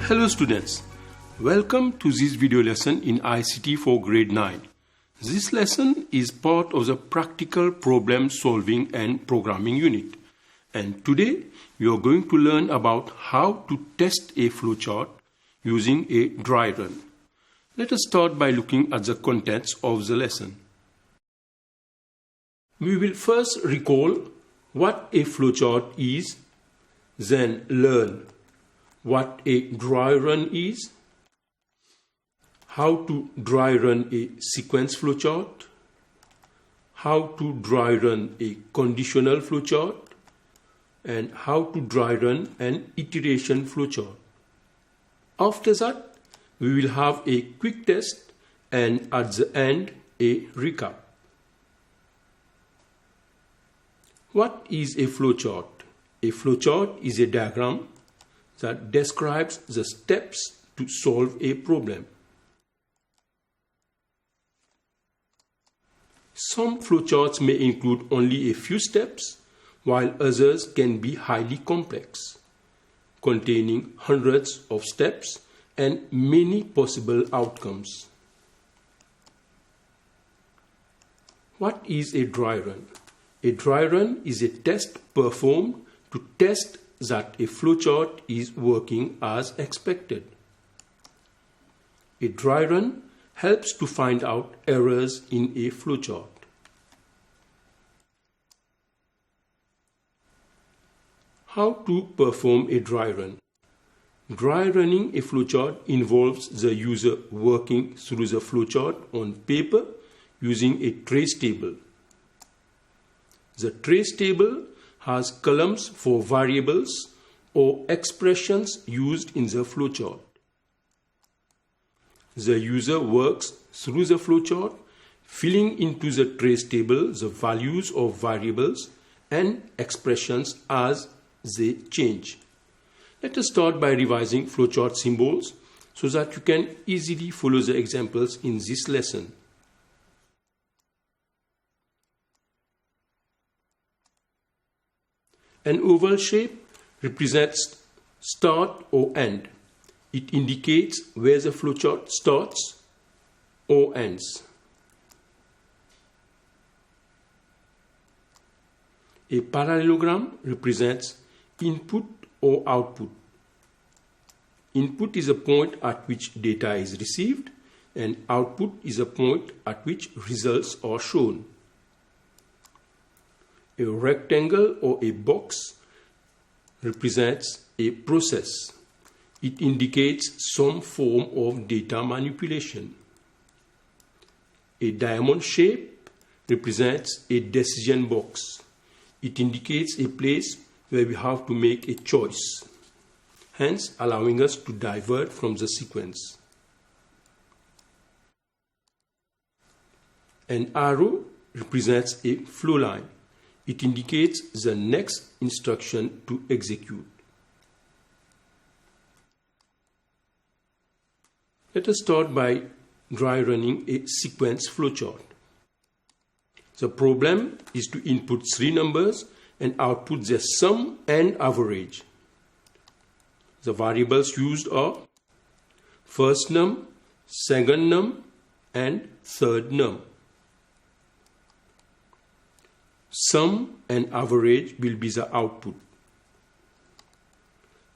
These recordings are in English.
Hello students, welcome to this video lesson in ICT for grade 9. This lesson is part of the practical problem solving and programming unit. And today we are going to learn about how to test a flowchart using a dry run. Let us start by looking at the contents of the lesson. We will first recall what a flowchart is, then learn what a dry run is, how to dry run a sequence flowchart, how to dry run a conditional flowchart, and how to dry run an iteration flowchart. After that, we will have a quick test and at the end a recap. What is a flowchart? A flowchart is a diagram that describes the steps to solve a problem. Some flowcharts may include only a few steps, while others can be highly complex, containing hundreds of steps and many possible outcomes. What is a dry run? A dry run is a test performed to test that a flowchart is working as expected. A dry run helps to find out errors in a flowchart. How to perform a dry run? Dry running a flowchart involves the user working through the flowchart on paper using a trace table. The trace table has columns for variables or expressions used in the flowchart. The user works through the flowchart, filling into the trace table the values of variables and expressions as they change. Let us start by revising flowchart symbols so that you can easily follow the examples in this lesson. An oval shape represents start or end. It indicates where the flowchart starts or ends. A parallelogram represents input or output. Input is a point at which data is received, and output is a point at which results are shown. A rectangle or a box represents a process. It indicates some form of data manipulation. A diamond shape represents a decision box. It indicates a place where we have to make a choice, hence allowing us to divert from the sequence. An arrow represents a flow line. It indicates the next instruction to execute. Let us start by dry running a sequence flowchart. The problem is to input three numbers and output their sum and average. The variables used are first num, second num, and third num. Sum and average will be the output.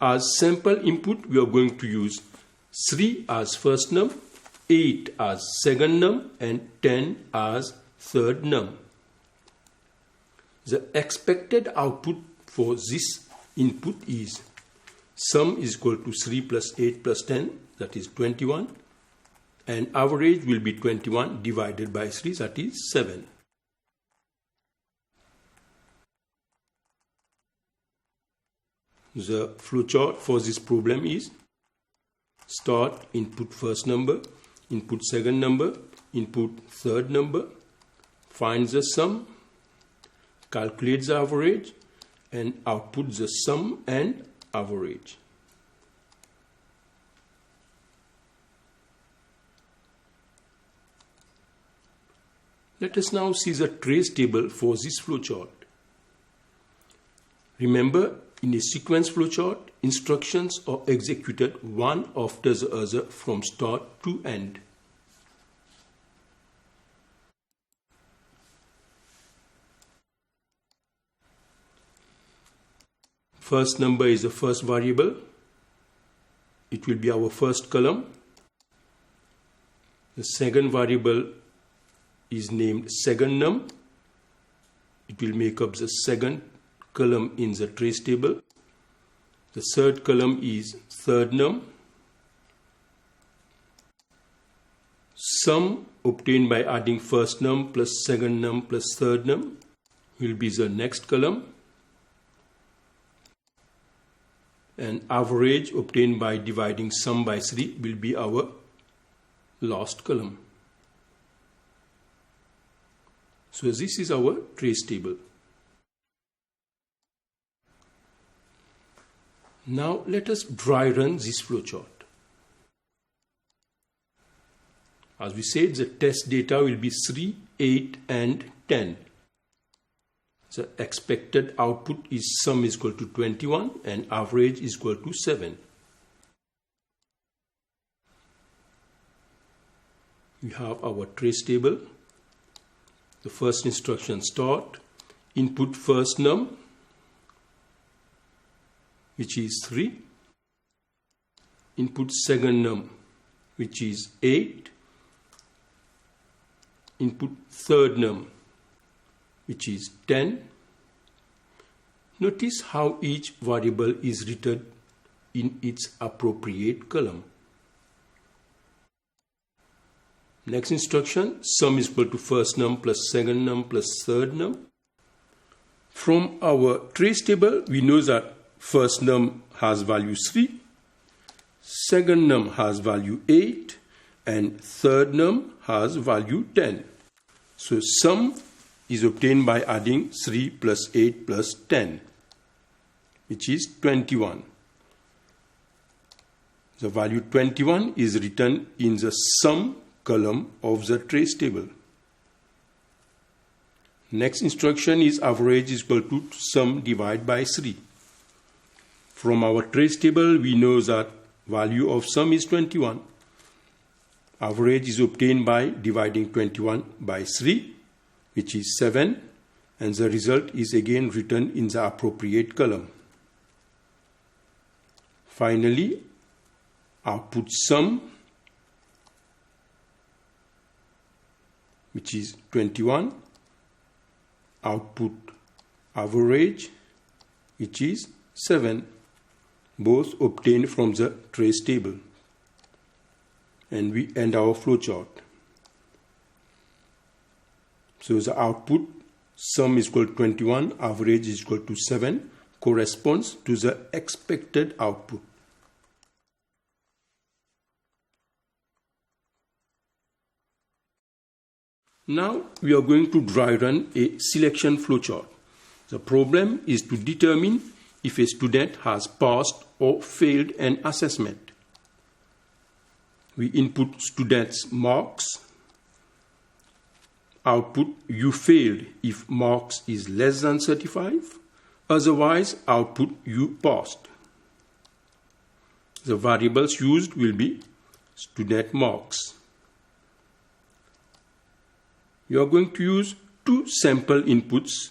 As sample input, we are going to use 3 as first num, 8 as second num, and 10 as third num. The expected output for this input is sum is equal to 3 plus 8 plus 10, that is 21, and average will be 21 divided by 3, that is 7. The flowchart for this problem is Start, input first number, input second number, input third number, finds the sum, calculates the average, and outputs the sum and average. Let us now see the trace table for this flowchart. Remember, in a sequence flowchart, instructions are executed one after the other from start to end. First number is the first variable. It will be our first column. The second variable is named second num. It will make up the second column in the trace table. The third column is third num. Sum obtained by adding first num plus second num plus third num will be the next column. And average obtained by dividing sum by 3 will be our last column. So this is our trace table. Now let us dry run this flowchart. As we said, the test data will be 3, 8 and 10. The expected output is sum is equal to 21 and average is equal to 7. We have our trace table. The first instruction, start, input first num, which is 3, input second num, which is 8, input third num, which is 10. Notice how each variable is written in its appropriate column. Next instruction, sum is equal to first num plus second num plus third num. From our trace table, we know that first num has value 3, second num has value 8, and third num has value 10. So sum is obtained by adding 3 plus 8 plus 10, which is 21. The value 21 is written in the sum column of the trace table. Next instruction is average is equal to sum divided by 3. From our trace table, we know that value of sum is 21. Average is obtained by dividing 21 by 3, which is 7, and the result is again written in the appropriate column. Finally, output sum, which is 21, output average, which is 7, both obtained from the trace table. And we end our flowchart. So the output sum is equal to 21, average is equal to 7, corresponds to the expected output. Now we are going to dry run a selection flowchart. The problem is to determine if a student has passed or failed an assessment. We input student's marks. Output you failed if marks is less than 35. Otherwise, output you passed. The variables used will be student marks. You are going to use two sample inputs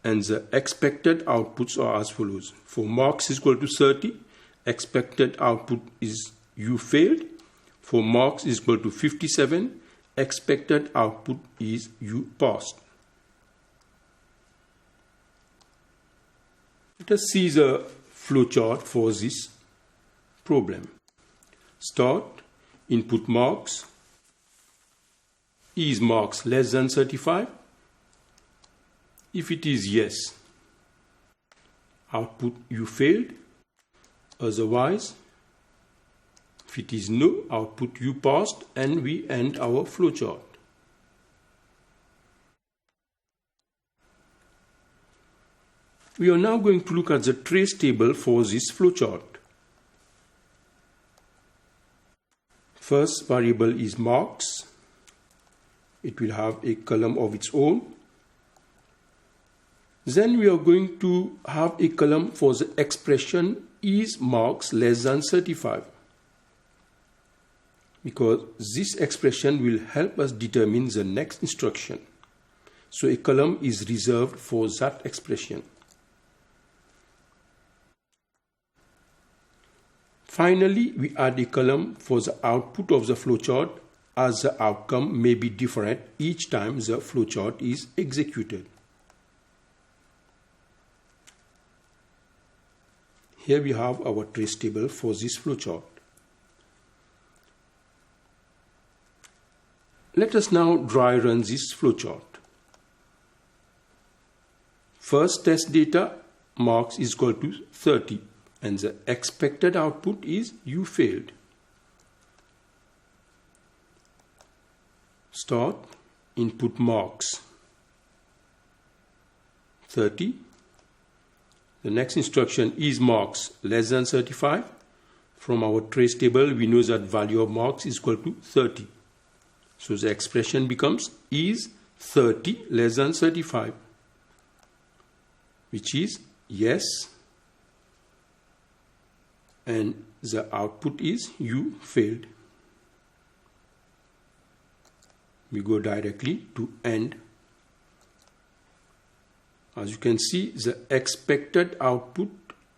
and the expected outputs are as follows. For marks is equal to 30, expected output is you failed. For marks is equal to 57, expected output is you passed. Let us see the flowchart for this problem. Start, input marks. Is marks less than 35? If it is yes, output you failed. Otherwise, If it is no, output U passed, and we end our flowchart. We are now going to look at the trace table for this flowchart. First variable is marks. It will have a column of its own. Then we are going to have a column for the expression is marks less than 35, because this expression will help us determine the next instruction. So a column is reserved for that expression. Finally, we add a column for the output of the flowchart, as the outcome may be different each time the flowchart is executed. Here we have our trace table for this flowchart. Let us now dry run this flowchart. First test data, marks is equal to 30, and the expected output is you failed. Start, input marks 30. The next instruction is marks less than 35. From our trace table, we know that value of marks is equal to 30. So the expression becomes is 30 less than 35, which is yes, and the output is you failed. We go directly to end. As you can see, the expected output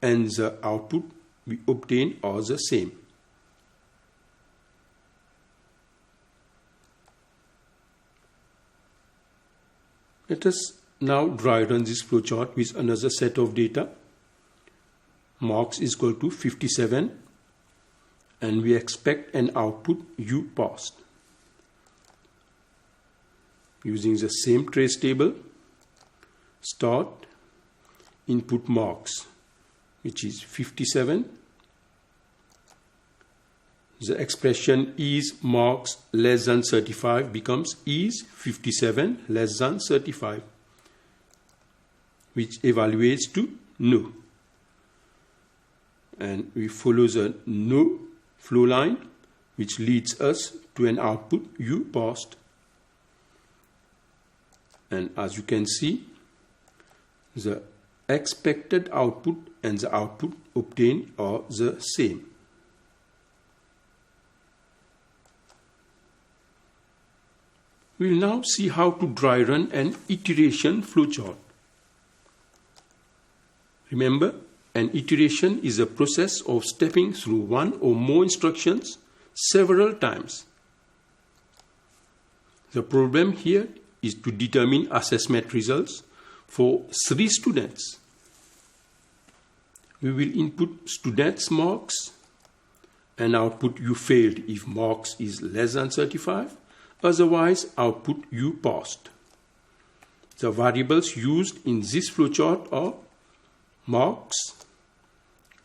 and the output we obtain are the same. Let us now dry run this flowchart with another set of data. Marks is equal to 57, and we expect an output you passed. Using the same trace table, start, input marks, which is 57. The expression is marks less than 35 becomes is 57 less than 35, which evaluates to no. And we follow the no flow line, which leads us to an output you passed. And as you can see, the expected output and the output obtained are the same. We will now see how to dry run an iteration flowchart. Remember, an iteration is a process of stepping through one or more instructions several times. The problem here is to determine assessment results for 3 students. We will input students' marks and output you failed if marks is less than 35, otherwise output you passed. The variables used in this flowchart are marks,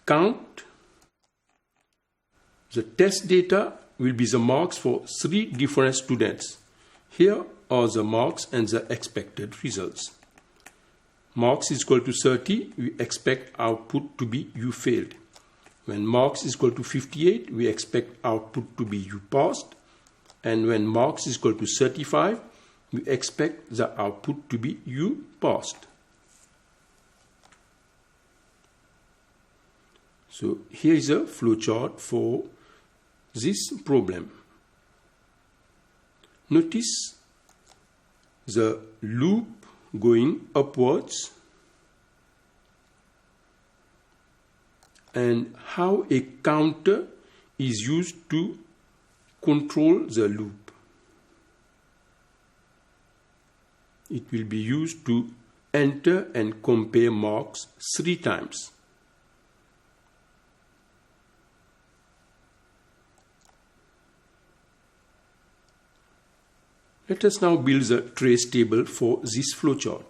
count. The test data will be the marks for 3 different students. Here are the marks and the expected results. Marks is equal to 30, we expect output to be you failed. When marks is equal to 58, we expect output to be you passed. And when marks is equal to 35, we expect the output to be you passed. So here is a flowchart for this problem. Notice the loop going upwards and how a counter is used to control the loop. It will be used to enter and compare marks 3 times. Let us now build the trace table for this flowchart.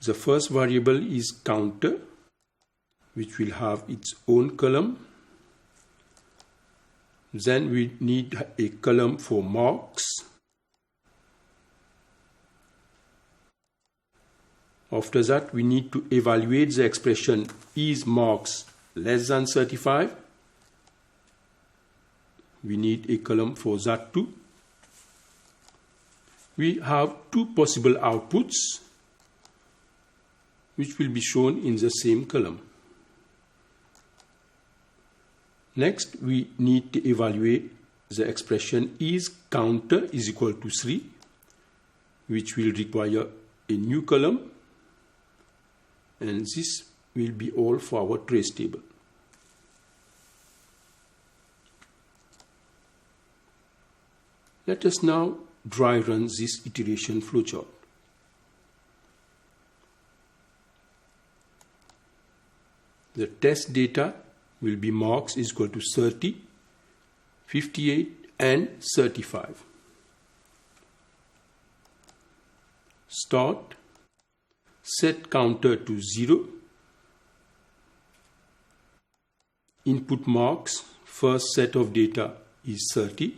The first variable is counter. which will have its own column. Then we need a column for marks. After that, we need to evaluate the expression is marks less than 35. We need a column for that too. We have two possible outputs which will be shown in the same column. Next, we need to evaluate the expression is counter is equal to 3, which will require a new column, and this will be all for our trace table. Let us now dry run this iteration flowchart. The test data will be marks is equal to 30, 58 and 35. Start. Set counter to 0. Input marks. First set of data is 30.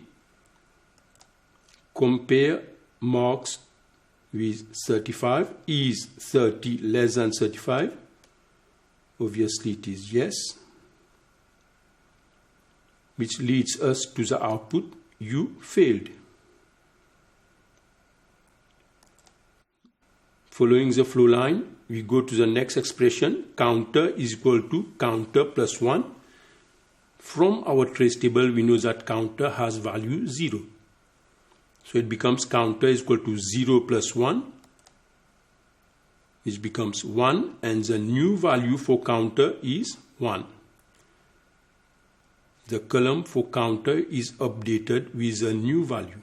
Compare marks with 35. Is 30 less than 35? Obviously it is yes, which leads us to the output you failed. Following the flow line, we go to the next expression, counter is equal to counter plus 1. From our trace table, we know that counter has value 0. So it becomes counter is equal to 0 plus 1, which becomes 1, and the new value for counter is 1. The column for counter is updated with a new value.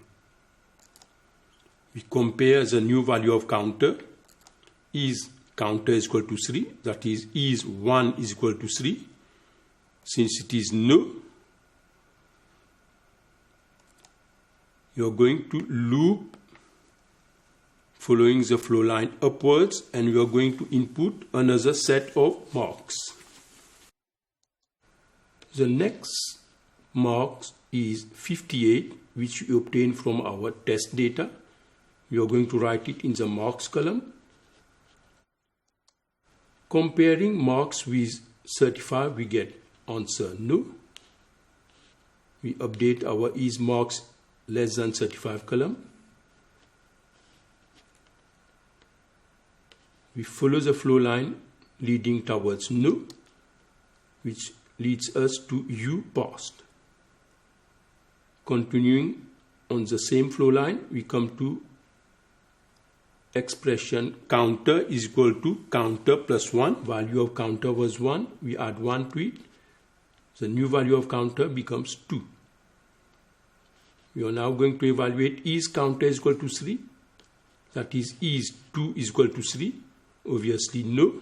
We compare the new value of counter. Is counter is equal to 3, that is 1 is equal to 3. Since it is no, you are going to loop following the flow line upwards, and we are going to input another set of marks. The next marks is 58, which we obtain from our test data. We are going to write it in the marks column. Comparing marks with 35, we get answer no. We update our is marks less than 35 column. We follow the flow line leading towards no, which leads us to U passed. Continuing on the same flow line, we come to expression counter is equal to counter plus 1. Value of counter was 1. We add 1 to it. The new value of counter becomes 2. We are now going to evaluate is counter is equal to 3. That is 2 is equal to 3. Obviously no.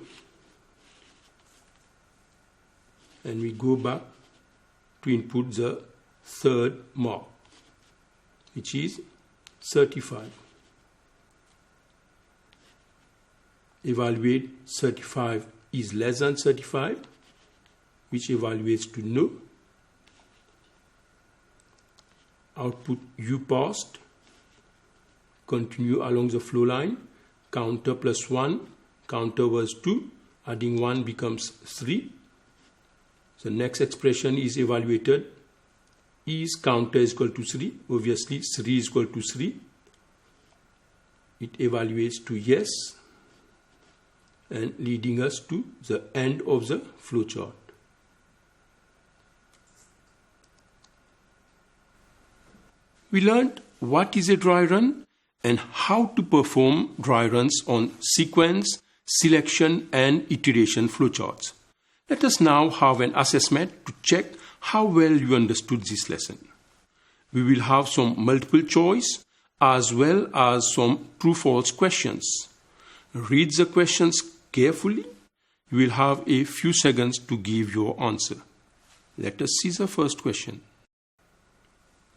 And we go back to input the third mark, which is 35. Evaluate 35 is less than 35, which evaluates to no. Output U passed. Continue along the flow line. Counter plus 1. Counter was 2. Adding 1 becomes 3. The next expression is evaluated. Is counter is equal to 3. Obviously 3 is equal to 3. It evaluates to yes, and leading us to the end of the flowchart. We learned what is a dry run and how to perform dry runs on sequence, selection and iteration flowcharts. Let us now have an assessment to check how well you understood this lesson. We will have some multiple choice as well as some true-false questions. Read the questions carefully. You will have a few seconds to give your answer. Let us see the first question.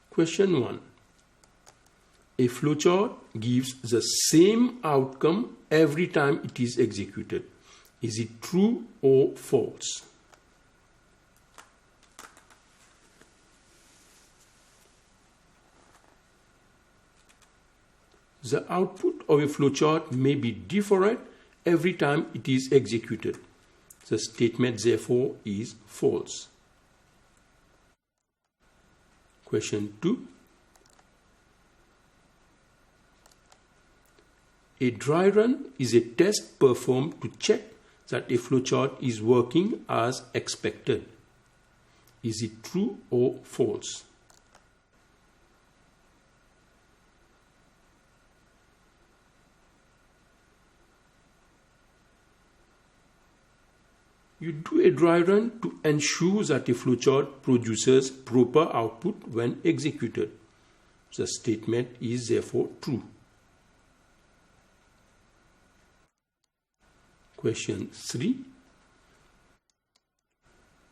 Question 1. A flowchart gives the same outcome every time it is executed. Is it true or false? The output of a flowchart may be different every time it is executed. The statement therefore is false. Question 2. A dry run is a test performed to check that a flowchart is working as expected. Is it true or false? You do a dry run to ensure that a flowchart produces proper output when executed. The statement is therefore true. Question 3.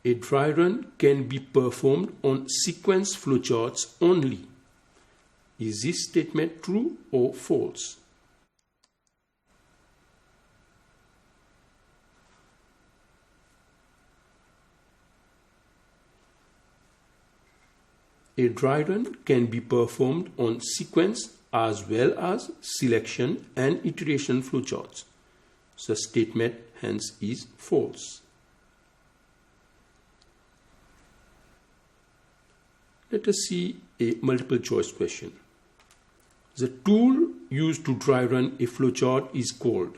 A dry run can be performed on sequence flowcharts only. Is this statement true or false? A dry run can be performed on sequence as well as selection and iteration flowcharts. The statement hence is false. Let us see a multiple choice question. The tool used to dry run a flowchart is called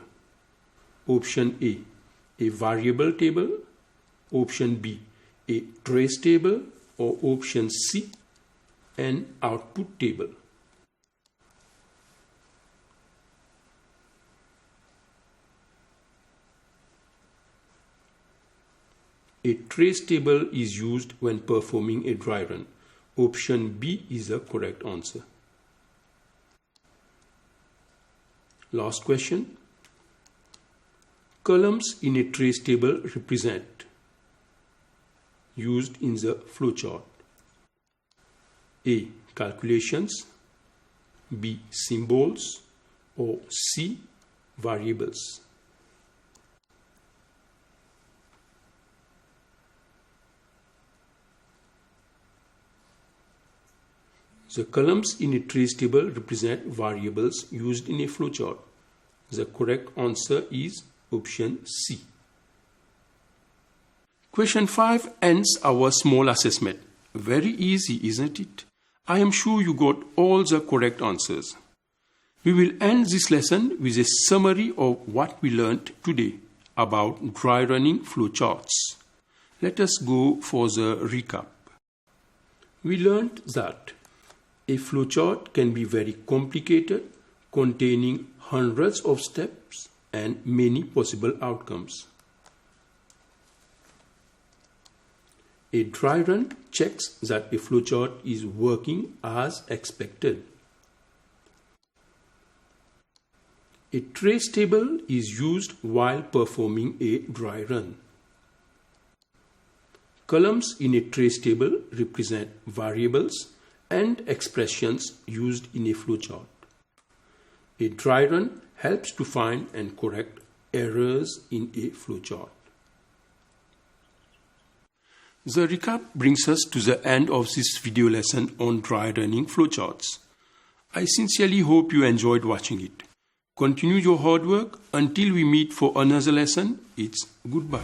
option A variable table, option B, a trace table, or option C, an output table. A trace table is used when performing a dry run. Option B is the correct answer. Last question. Columns in a trace table represent used in the flowchart. A. Calculations, B. Symbols, or C. Variables. The columns in a trace table represent variables used in a flowchart. The correct answer is option C. Question 5 ends our small assessment. Very easy, isn't it? I am sure you got all the correct answers. We will end this lesson with a summary of what we learned today about dry running flowcharts. Let us go for the recap. We learned that a flowchart can be very complicated, containing hundreds of steps and many possible outcomes. A dry run checks that a flowchart is working as expected. A trace table is used while performing a dry run. Columns in a trace table represent variables and expressions used in a flowchart. A dry run helps to find and correct errors in a flowchart. The recap brings us to the end of this video lesson on dry running flowcharts. I sincerely hope you enjoyed watching it. Continue your hard work until we meet for another lesson. It's goodbye.